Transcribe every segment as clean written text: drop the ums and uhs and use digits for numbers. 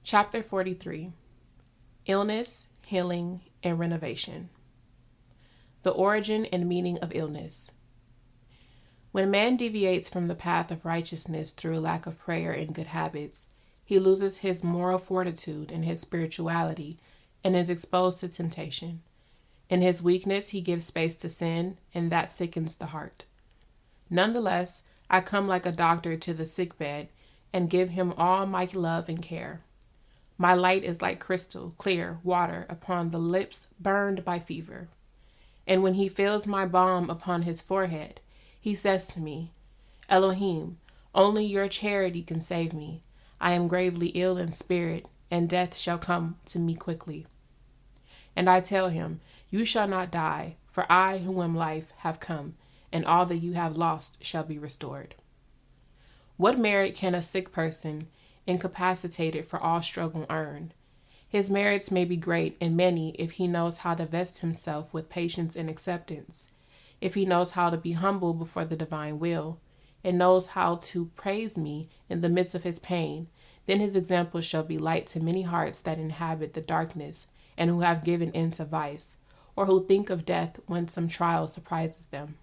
Chapter 43. Illness, Healing, and Renovation. The origin and meaning of illness. When man deviates from the path of righteousness through lack of prayer and good habits, he loses his moral fortitude and his spirituality and is exposed to temptation. In his weakness, he gives space to sin, and that sickens the heart. Nonetheless, I come like a doctor to the sickbed and give him all my love and care. My light is like crystal, clear water upon the lips burned by fever. And when he feels my balm upon his forehead, he says to me, Elohim, only your charity can save me. I am gravely ill in spirit, and death shall come to me quickly. And I tell him, you shall not die, for I who am life have come, and all that you have lost shall be restored. What merit can a sick person, incapacitated for all struggle, earn? His merits may be great and many if he knows how to vest himself with patience and acceptance, if he knows how to be humble before the divine will, and knows how to praise me in the midst of his pain. Then his example shall be light to many hearts that inhabit the darkness and who have given in to vice, or who think of death when some trial surprises them.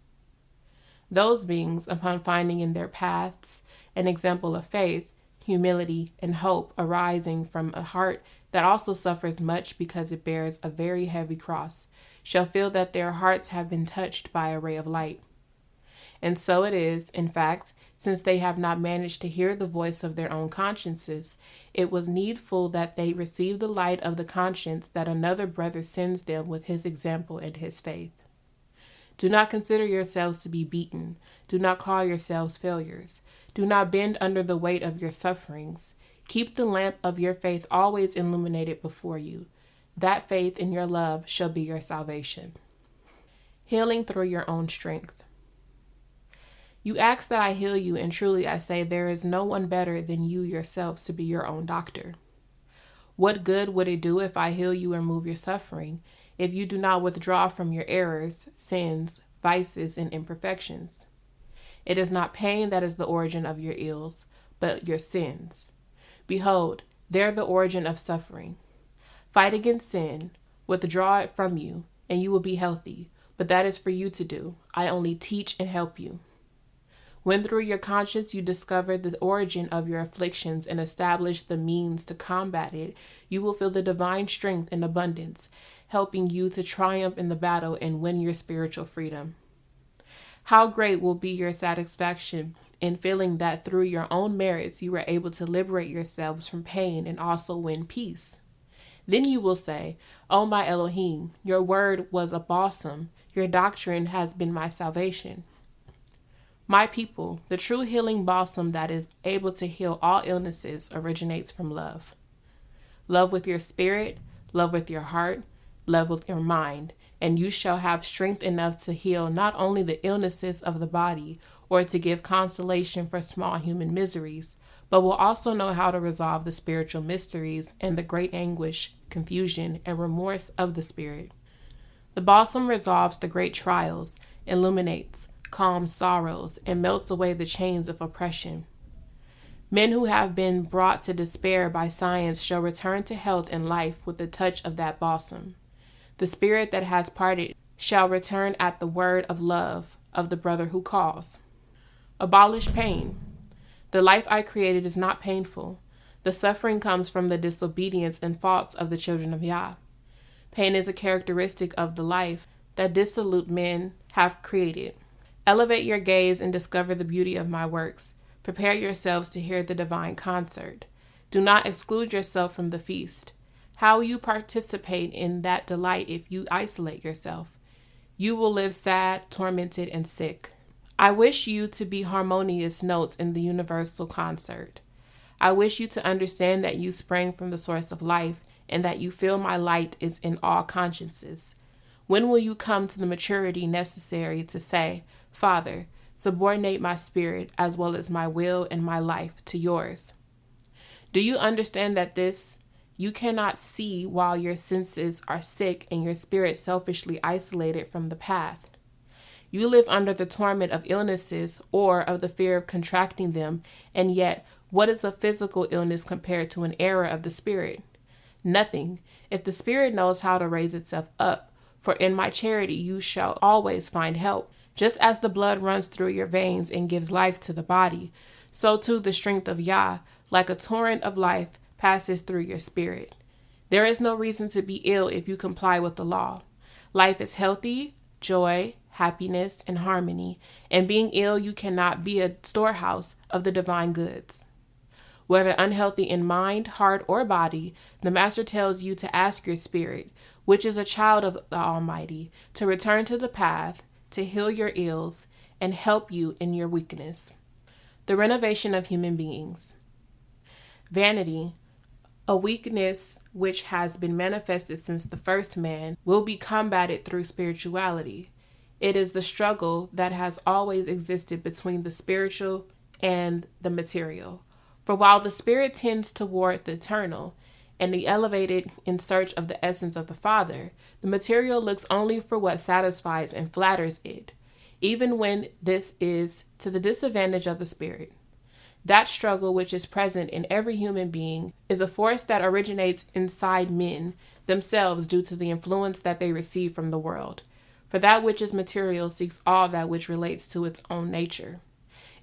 Those beings, upon finding in their paths an example of faith, humility, and hope arising from a heart that also suffers much because it bears a very heavy cross, shall feel that their hearts have been touched by a ray of light. And so it is, in fact, since they have not managed to hear the voice of their own consciences, it was needful that they receive the light of the conscience that another brother sends them with his example and his faith. Do not consider yourselves to be beaten. Do not call yourselves failures. Do not bend under the weight of your sufferings. Keep the lamp of your faith always illuminated before you. That faith in your love shall be your salvation. Healing through your own strength. You ask that I heal you, and truly I say there is no one better than you yourselves to be your own doctor. What good would it do if I heal you and remove your suffering, if you do not withdraw from your errors, sins, vices, and imperfections? It is not pain that is the origin of your ills, but your sins. Behold, they're the origin of suffering. Fight against sin, withdraw it from you, and you will be healthy. But that is for you to do. I only teach and help you. When through your conscience you discover the origin of your afflictions and establish the means to combat it, you will feel the divine strength in abundance, helping you to triumph in the battle and win your spiritual freedom. How great will be your satisfaction in feeling that through your own merits you were able to liberate yourselves from pain and also win peace. Then you will say, O my Elohim, your word was a balsam, your doctrine has been my salvation. My people, the true healing balsam that is able to heal all illnesses originates from love. Love with your spirit, love with your heart, love with your mind, and you shall have strength enough to heal not only the illnesses of the body or to give consolation for small human miseries, but will also know how to resolve the spiritual mysteries and the great anguish, confusion, and remorse of the spirit. The balsam resolves the great trials, illuminates, calms sorrows, and melts away the chains of oppression. Men who have been brought to despair by science shall return to health and life with the touch of that balsam. The spirit that has parted shall return at the word of love of the brother who calls. Abolish pain. The life I created is not painful. The suffering comes from the disobedience and faults of the children of Yah. Pain is a characteristic of the life that dissolute men have created. Elevate your gaze and discover the beauty of my works. Prepare yourselves to hear the divine concert. Do not exclude yourself from the feast. How will you participate in that delight if you isolate yourself? You will live sad, tormented, and sick. I wish you to be harmonious notes in the universal concert. I wish you to understand that you sprang from the source of life and that you feel my light is in all consciences. When will you come to the maturity necessary to say, Father, subordinate my spirit as well as my will and my life to yours? Do you understand that this you cannot see while your senses are sick and your spirit selfishly isolated from the path? You live under the torment of illnesses or of the fear of contracting them, and yet, what is a physical illness compared to an error of the spirit? Nothing, if the spirit knows how to raise itself up. For in my charity you shall always find help. Just as the blood runs through your veins and gives life to the body, so too the strength of Yah, like a torrent of life, passes through your spirit. There is no reason to be ill if you comply with the law. Life is healthy, joy, happiness, and harmony, and being ill you cannot be a storehouse of the divine goods. Whether unhealthy in mind, heart, or body, the Master tells you to ask your spirit, which is a child of the Almighty, to return to the path, to heal your ills, and help you in your weakness. The renovation of human beings. Vanity, a weakness which has been manifested since the first man, will be combated through spirituality. It is the struggle that has always existed between the spiritual and the material. For while the spirit tends toward the eternal and the elevated in search of the essence of the Father, the material looks only for what satisfies and flatters it, even when this is to the disadvantage of the spirit. That struggle which is present in every human being is a force that originates inside men themselves due to the influence that they receive from the world. For that which is material seeks all that which relates to its own nature.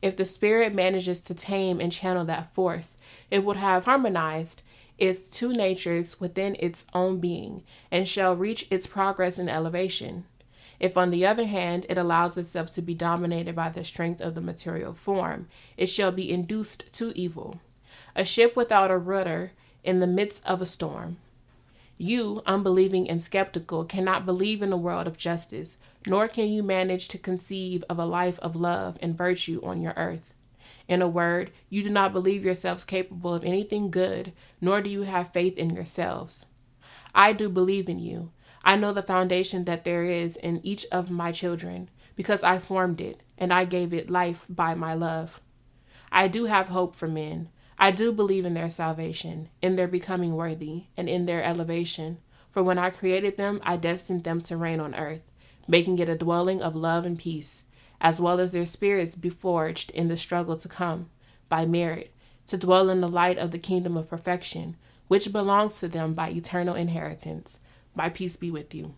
If the spirit manages to tame and channel that force, it would have harmonized its two natures within its own being and shall reach its progress and elevation. If, on the other hand, it allows itself to be dominated by the strength of the material form, it shall be induced to evil. A ship without a rudder in the midst of a storm. You, unbelieving and skeptical, cannot believe in a world of justice, nor can you manage to conceive of a life of love and virtue on your earth. In a word, you do not believe yourselves capable of anything good, nor do you have faith in yourselves. I do believe in you. I know the foundation that there is in each of my children, because I formed it, and I gave it life by my love. I do have hope for men. I do believe in their salvation, in their becoming worthy, and in their elevation. For when I created them, I destined them to reign on earth, making it a dwelling of love and peace, as well as their spirits be forged in the struggle to come, by merit, to dwell in the light of the kingdom of perfection, which belongs to them by eternal inheritance. My peace be with you.